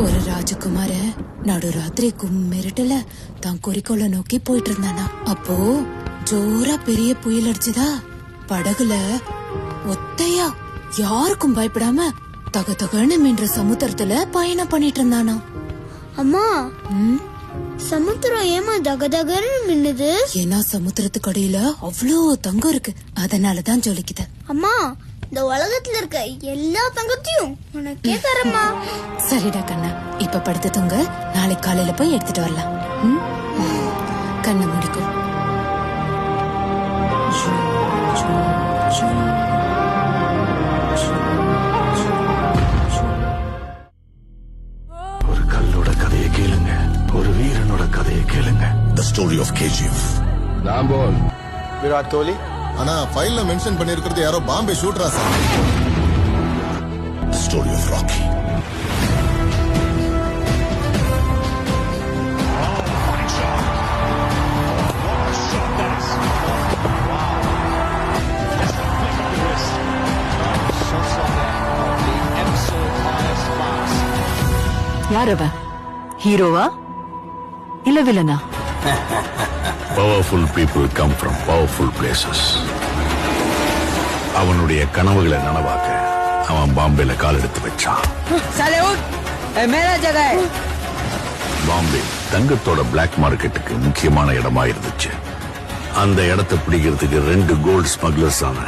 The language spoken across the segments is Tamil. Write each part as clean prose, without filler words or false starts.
ஒரு ராஜகுமார நடுராத்திரி கும்மிருட்டுல தான் குறிக்கோளை நோக்கி போயிட்டு இருந்தானா. அப்போ ஜோரா பெரிய புயல் அடிச்சுதா. படகுல ஒத்தையா யாருக்கும் பயப்படாம தக தகன்னு மீன்ற சமுத்திரத்துல பயணம் பண்ணிட்டு இருந்தானா. அம்மா, சமுத்திரம் ஏமா தகதகன்னு மின்னுது? ஏன்னா சமுத்திரத்துக்கு அடியில அவ்வளோ தங்கம் இருக்கு, அதனாலதான் ஜொலிக்குது. அம்மா, இந்த உலகத்துல இருக்க எல்லா தங்கத்தையும் உனக்கே தரமா? சரிடா கண்ணா, இப்ப படுத்து தூங்க, நாளைக்கு காலையில போய் எடுத்துட்டு வரலாம். கண்ணை முடிக்கும். ஒரு கல்லோட கதையை கேளுங்க, ஒரு வீரனோட கதையை கேளுங்க. The story of KGF. நான் போல் விராட் கோலி. ஆனா ஃபைல்ல மென்ஷன் பண்ணிருக்கிறது யாரோ பாம்பே ஷூட்டரா sir. The story of Rocky. யார் அவன்? ஹீரோவா இல்ல வில்லனா? Powerful people come from powerful places. அவனுடைய கனவுகளை நனவாக்க அவன் பாம்பேல கால் எடுத்து வச்சான். பாம்பே தங்கத்தோட பிளாக் மார்க்கெட்டுக்கு முக்கியமான இடமா இருந்துச்சு. அந்த இடத்தை பிடிக்கிறதுக்கு 2 கோல்ட் ஸ்மக்லர்ஸ் ஆன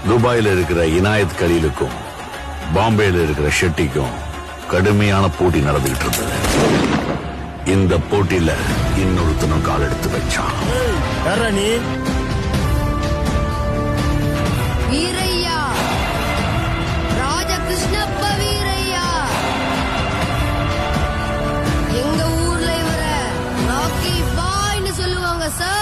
துபாயில இருக்கிற இனாயத் கலீலுக்கும் பாம்பேல இருக்கிற ஷெட்டிக்கும் கடுமையான போட்டி நடந்துகிட்டு இருந்தது. இந்த போட்டியில இன்னொருத்தனும் கால் எடுத்து வச்சான். வீரையா, ராஜகிருஷ்ணப்ப வீரையா. எங்க ஊர்ல இவர ராக்கி பாய்னு சொல்லுவாங்க சார்.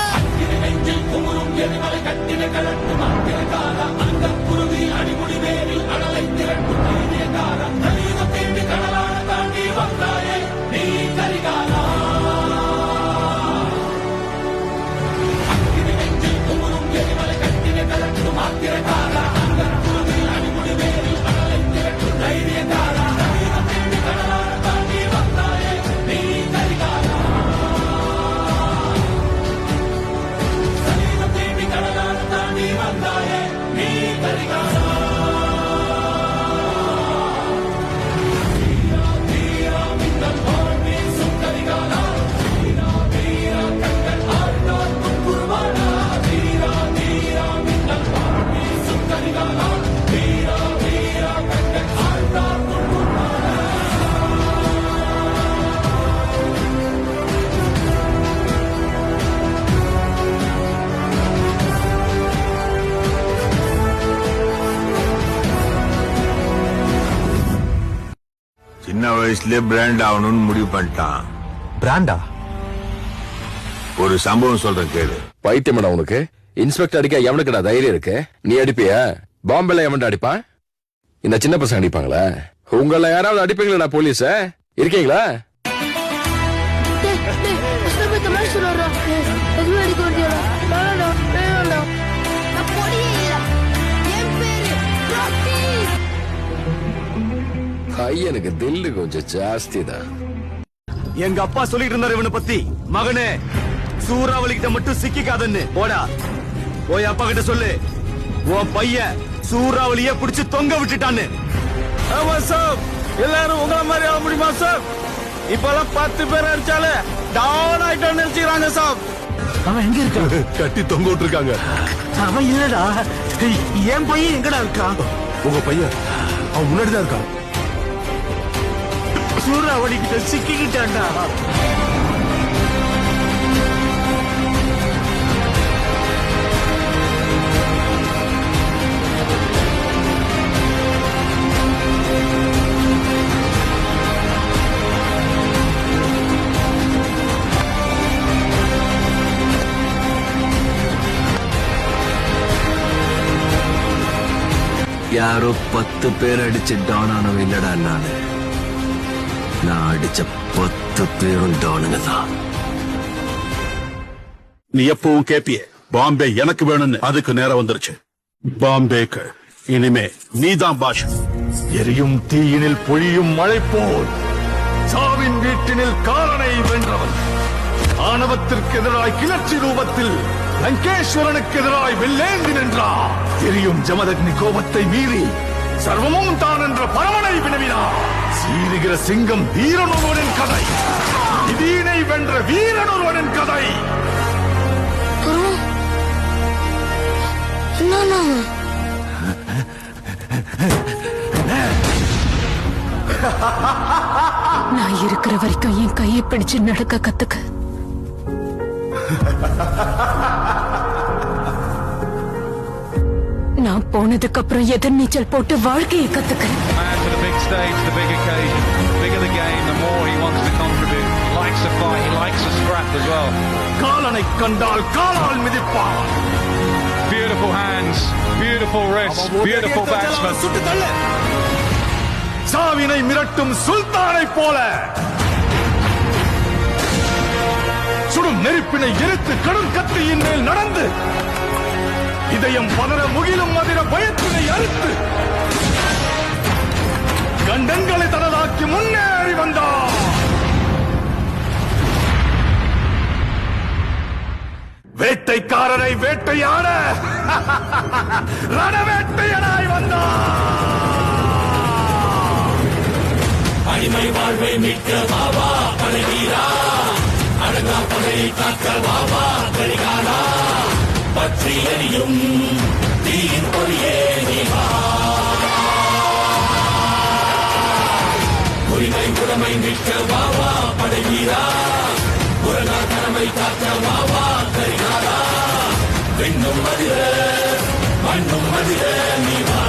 சின்ன வயசுல பிராண்ட் ஆகணும்னு முடிவு பண்ணிட்டான். பிராண்டா? ஒரு சம்பவம் சொல்றேன் கேளு. பைத்தியமாடா உனக்கு? இன்ஸ்பெக்டர் அடிக்க எவனுக்குடா தைரியம் இருக்கு? நீ அடிப்பியா? பாம்பேல எவன்டா அடிப்பான்? இந்த சின்ன பசங்க அடிப்பாங்களா? உங்கள யாராவது அடிப்பீங்களா? போலீஸ இருக்கீங்களா? எனக்கு தில்லு கொஞ்சம் ஜாஸ்தி தான். எங்க அப்பா சொல்லிட்டு இருந்தாரு இவனை பத்தி. மகனே, சூறாவளி கிட்ட மட்டும் சிக்கிக்காதன்னு. போடா, போய் அப்பா கிட்ட சொல்லு, உன் பையன் சூறாவளிய புடிச்சு தொங்க விட்டுட்டான்னு. ஆமா சார், எல்லாரும் உங்கள மாதிரி ஆக முடியுமா சார்? இப்பெல்லாம் 10 பேர் அடிச்சாலே டவுன் ஆயிட்டான்னு நினைச்சுக்கிறாங்க சார். அவன் எங்க இருக்கான்? கட்டி தொங்க விட்டுருக்காங்க. அவன் இல்லடா, என் பையன் எங்கடா இருக்கான்? உங்க பையன் அவன் முன்னாடிதான் இருக்கான். சூறாவளி கிட்ட சிக்கிக்கிட்டான்டா. யாரோ 10 பேர் அடிச்சு டவுன் ஆனவன் இல்லடா நானு. நான் அடிச்ச 10 பேரும் டவுனுங்க தான். நீ எப்பவும் கேப்பிய பாம்பே எனக்கு வேணும்னு. அதுக்கு நேரம் வந்துருச்சு. பாம்பேக்கு இனிமே நீதான் பாஷா. எரியும் தீயினில் பொழியும் மழை போல் சாவின் வீட்டினில் காலனை வென்றவன். ஆணவத்திற்கு எதிராய் கிளர்ச்சி ரூபத்தில் லங்கேஸ்வரனுக்கு எதிராய் வெள்ளேந்தி நின்றார். தெரியும் ஜமதக்னி கோபத்தை மீறி சர்வமும் தான் என்ற பரமனை வினவினார். சீறுகிற சிங்கம் வீரனொருவனின் கதை, விதியினை வென்ற வீரனொருவனின் கதை. நான் இருக்கிற வரைக்கும் என் கையை பிடிச்சு நடக்க கத்துக்க. நான் போனதுக்கு அப்புறம் எதிர்நீச்சல் போட்டு வாழ்க்கையை கத்துக்கிறேன். காலனை கண்டால் காலால் மிதிப்பான். Beautiful hands, beautiful wrists, beautiful batsman. சாவினை மிரட்டும் சுல்தானை போல சுடும் நெருப்பினை எரித்து கடும் கத்தியின் மேல் நடந்து இதயம் பதற முகிலும் மதிர பயத்தினை அறுத்து கண்டங்களை தனதாக்கி முன்னேறி வந்தார். வேட்டைக்காரரை வேட்டையாட ரணவேட்டையனாய் வந்தார். அடிமை வாழ்வை மீட்க பாபா பழகீரா, அடங்கா பகையை காக்க பாபா கரிகாலா, பற்றி எரியும் தீயின் பொறியே நீவா, உரிமை உடமை மீட்க பாபா பழகீரா, உலகா கடமை காக்க பாபா கரிகாலா, பெண்ணும் மதிர மண்ணும் மதிர நீவா.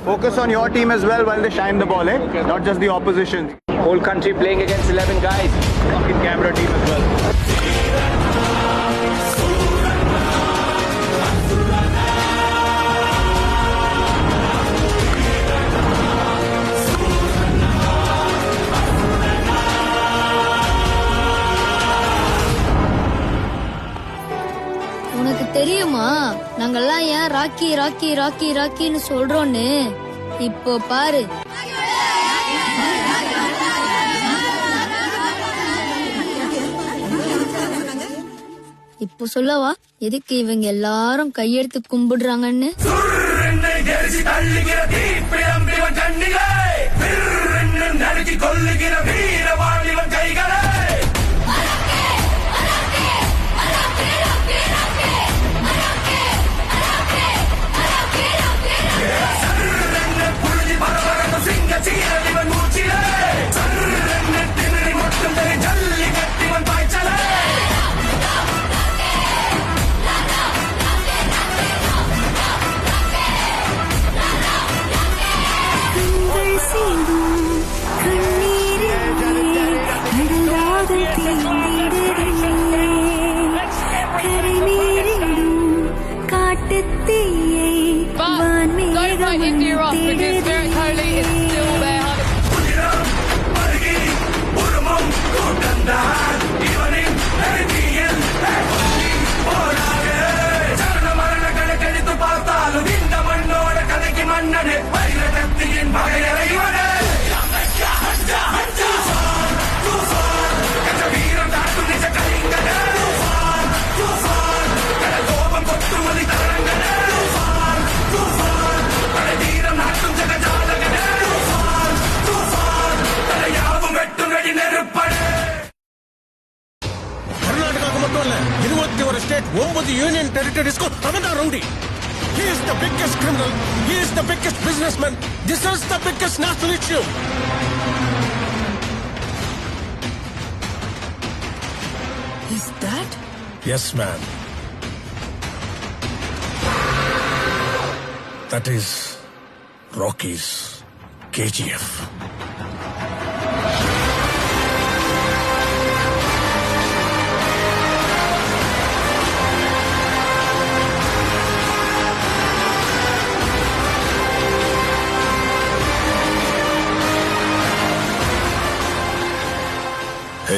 Focus on your team as well while they shine the ball, not just the opposition. Whole country playing against 11 guys. Fucking camera team as well. உனக்கு தெரியுமா நாங்கெல்லாம் ஏன் ராக்கி ராக்கி ராக்கி ராக்கின்னு சொல்றோன்னு? இப்போ பாரு. இப்போ சொல்லவா எதுக்கு இவங்க எல்லாரும் கையெடுத்து கும்பிடுறாங்கன்னு? Union territories ko Tamil Rowdy. He is the biggest criminal. He is the biggest businessman. This is the biggest national issue. Is that? Yes, ma'am. That is Rocky's KGF.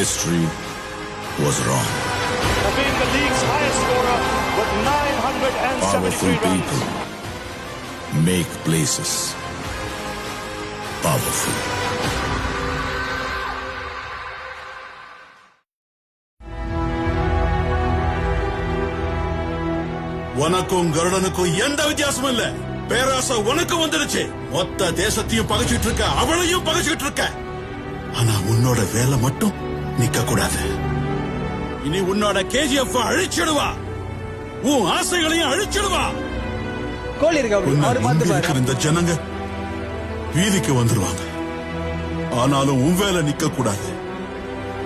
History was wrong. Being the league's highest scorer with 973 Powerful runs. people make places powerful. உனக்கும் கருடனுக்கும் எந்த வித்தியாசமும் இல்ல. பேராசை உனக்கு வந்துருச்சு. மொத்த தேசத்தையும் பகைச்சிட்டு இருக்க, அவளையும் பகைச்சிட்டு இருக்க. ஆனா உன்னோட வேலை மட்டும் நிக்க கூடாது. இனி உன்னோட KGF அழிச்சிடுவா, உன் ஆசைகளையும் அழிச்சிடுவா. இந்த ஜனங்க வீதிக்கு வந்துருவாங்க. ஆனாலும் உன் வேலை நிக்க கூடாது.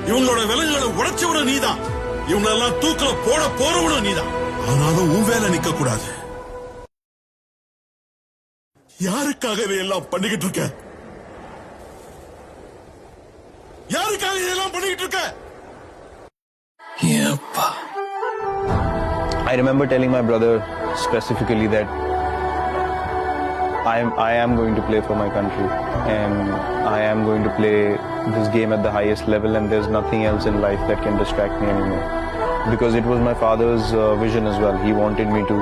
இவங்களோட விலங்குகளை உடைச்சவன நீதான். இவங்களெல்லாம் தூக்கல போட போறவன நீதான். ஆனாலும் உன் வேலை நிக்க கூடாது. யாருக்காக இதையெல்லாம் பண்ணிக்கிட்டு இருக்க? யாருக்காக இதெல்லாம் பண்ணிக்கிட்டு இருக்க? I remember telling my brother specifically that I am going to play for my country and I am going to play this game at the highest level, and there's nothing else in life that can distract me anymore. Because it was my father's vision as well. He wanted me to,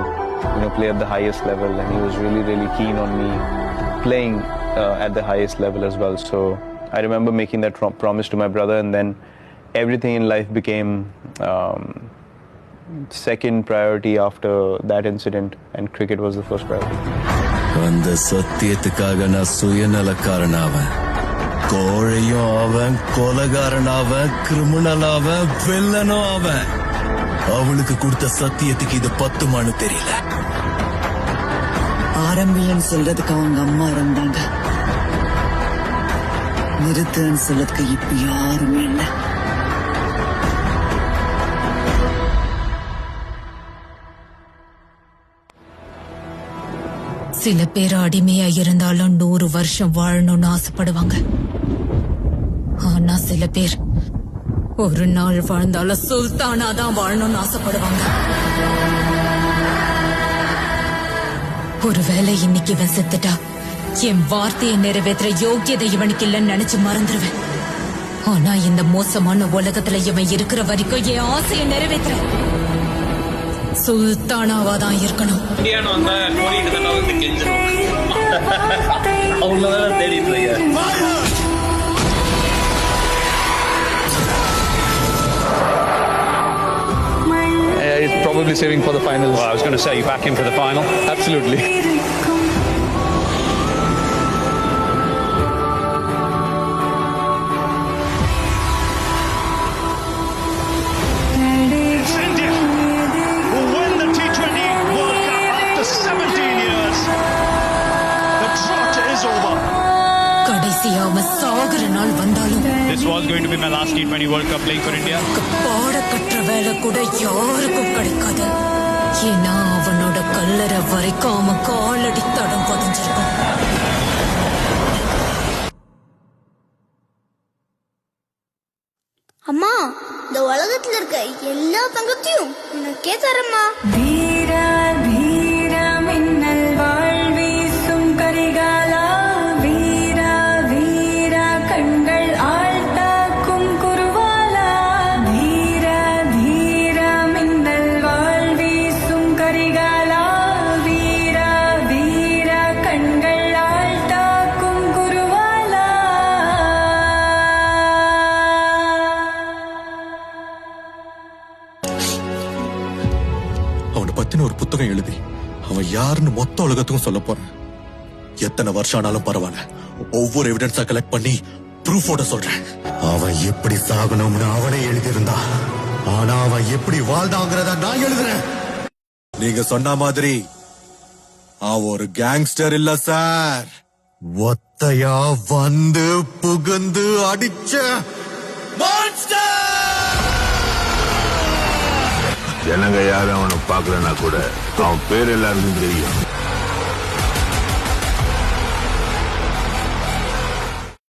play at the highest level, and he was really, really keen on me playing at the highest level as well. So I remember making that promise to my brother, and then everything in life became second priority after that incident, and cricket was the first priority. அந்த சத்தியத்துக்காக நான் சுயநலக்காரனாவன், கோழையும் அவன், கொலகாரனாவன், கிரிமினல் அவன், வில்லனும் அவன். அவளுக்கு கொடுத்த சத்தியத்துக்கு இது பத்துமானு தெரியல. ஆரம்பியன்னு சொல்றதுக்கு அவங்க அம்மா இருந்தாங்க, நிறுத்துன்னு சொல்றதுக்கு இப்ப யாருமே இல்லை. சில பேர் அடிமையா இருந்தாலும் 100 வருஷம் வாழணும்னு ஆசைப்படுவாங்க. ஆனா சில பேர் ஒரு நாள் வாழ்ந்தாலும் சுல்தானா தான் வாழணும்னு ஆசைப்படுவாங்க. ஒருவேளை இன்னைக்கு இவன் செத்துட்டா என் வார்த்தையை நிறைவேற்ற யோக்கியதை இவனுக்கு இல்லைன்னு நினைச்சு மறந்துடுவேன். ஆனா இந்த மோசமான உலகத்துல இவன் இருக்கிற வரைக்கும் என் ஆசையை நிறைவேற்ற சுல்தானாவா தான் இருக்கணும். It's probably saving for the finals. Well, I was going to say, you back him for the final? Absolutely. India will win the T20 World Cup after 17 years. The drought is over. கடைசியா அவன் சாகுற நாள் வந்தாலும் This was going to be my last T20 World Cup playing for India. பாட கற்ற வேலை கூட யாருக்கும் கிடைக்காது. ஏன்னா அவனோட கல்லறை வரைக்கும் அவன் காலடி தடம் பதிஞ்சிருக்கும். அம்மா, இந்த உலகத்துல இருக்க எல்லா தங்கத்தையும் உனக்கே தரமா. வீரா வீரா மின்னல் வாழ்வீசும் கரிகாலா, வீரா வீரா கண்கள் ஆழ்த்தாக்கும் குருவாலா, வீரா வீரா மின்னல் வாழ்வீசும் கரிகாலா, வீரா வீரா கண்கள் ஆழ்த்தாக்கும் குருவாலா. அவனை பத்தின ஒரு புத்தகம் எழுதி அவன் யாருன்னு மொத்த உலகத்துக்கும் சொல்ல போறேன். எத்தனை வருஷம் ஆனாலும் பரவாயில்ல, ஒவ்வொரு எவிடன்ஸா கலெக்ட் பண்ணி ப்ரூஃபோட சொல்றேன். அவன் எப்படி சாகணும்னு அவனே எழுதியிருந்தா, ஆனா அவன் எப்படி வாழ்ந்தாங்கிறத நான் எழுதுறேன். நீங்க சொன்ன மாதிரி அவன் ஒரு கேங்ஸ்டர் இல்ல சார், ஒத்தையா வந்து புகுந்து அடிச்ச மான்ஸ்டர். ஜனங்க யாரும் அவனை பார்க்கலன்னா கூட அவன் பேர் எல்லாருக்கும் தெரியும்.